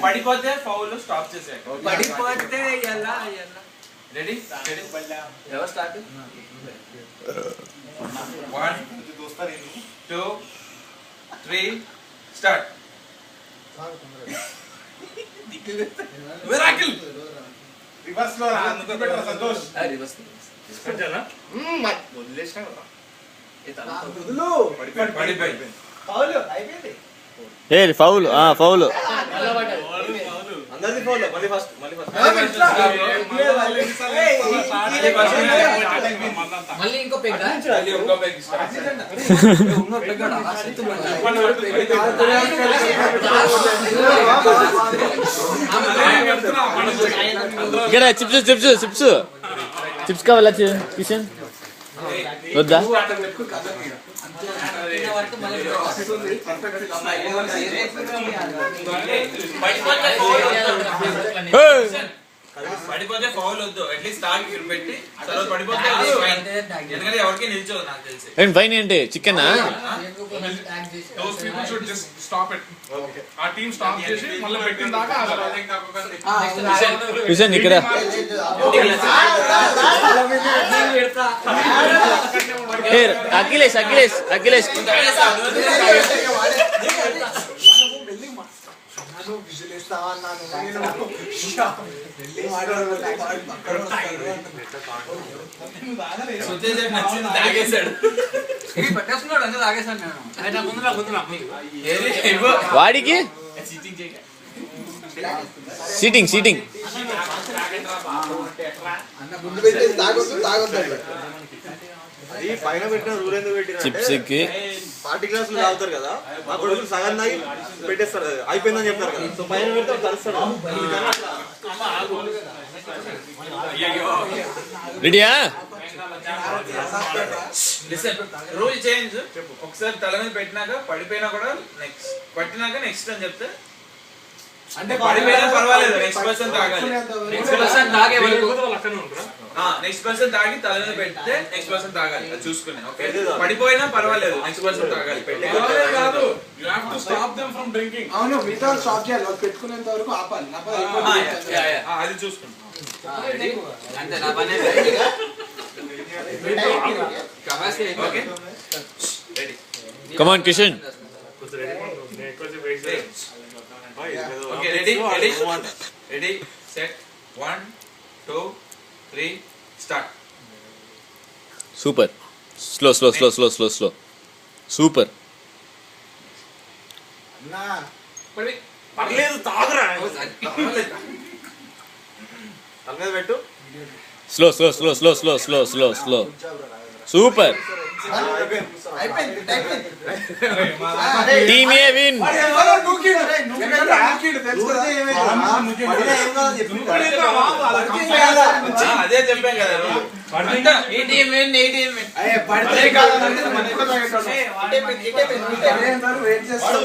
పడిపోతే foul stop చేసే పడిపోతే ఎలా రెడీ ఎవరు స్టార్ట్ 1 2 3 స్టార్ట్ మిరాకిల్ రివర్స్ లో అందుకో బెటర్ సంతోష్ రివర్స్ అంతేనా వదిలేసినా కదా వదులు పడిపోయి ఫౌల్ అయిపోయింది ఏ ఫౌల్ ఫౌల్ అందరిది ఫౌల్ మళ్ళీ ఫస్ట్ మళ్ళీ ఇంకో పెగ్ ఇక్కడ చిప్స్ చిప్స్ చిప్స్ చిప్స్ కావాలా కిషన్ వద్దా పడిపోతే ఫౌల్ వద్దు అట్లీస్ట్ తాగి పెట్టి తర్వాత పడిపోతే ఎందుకంటే ఎవరికి నిల్చోదు నాకు తెలిసి ఏంటి ఫైన్ ఏంటి chicken Those people should just stop it. Okay. Our team stop చేసి మళ్ళీ పెట్టిన దాకా కిషన్ ఇక్కడ అఖిలేష్ అఖిలేష్ అఖిలేష్ వాడికి సీటింగ్ సీటింగ్ అది పైన పెట్టిన రూల్ ఎందుకు పెట్టిన చిప్స్ కి పార్టీ క్లాసులు తాగుతారు కదా మా కొడుకులు సగం తాగి పెట్టేస్తారు కదా అయిపోయిందని చెప్తారు కదా సో పైన పెడితే కలుస్తాడు రెడీయా రూల్ చేంజ్ ఒకసారి తల మీద పెట్టినాక పడిపోయినా కూడా నెక్స్ట్ పట్టినాక నెక్స్ట్ అని చెప్తే అంటే పడిపోయినా పర్వాలేదు నెక్స్ట్ పర్సన్ తాగాలి నెక్స్ట్ పర్సన్ తాగే వరకు నెక్స్ట్ పర్సన్ తాగి తల మీద పెడితే నెక్స్ట్ పర్సన్ తాగాలి అది చూసుకుని ఓకే పడిపోయినా పర్వాలేదు నెక్స్ట్ పర్సన్ తాగాలి కాదు you have to stop them from drinking అవును మిగతా స్టాప్ చేయాలి వాళ్ళు పెట్టుకునేంత వరకు ఆపాలి అది చూసుకుంటాం అంతే నా పని okay ready come on Kishan okay ready ready set 1 2 3 start super slow slow slow slow slow slow super పర్లేదు తాగురా తల మీద పెట్టు slow slow slow slow slow slow slow slow super team A win అదే చెప్పాం కదా ఈ టీం విన్ వెయిట్ చేస్తాం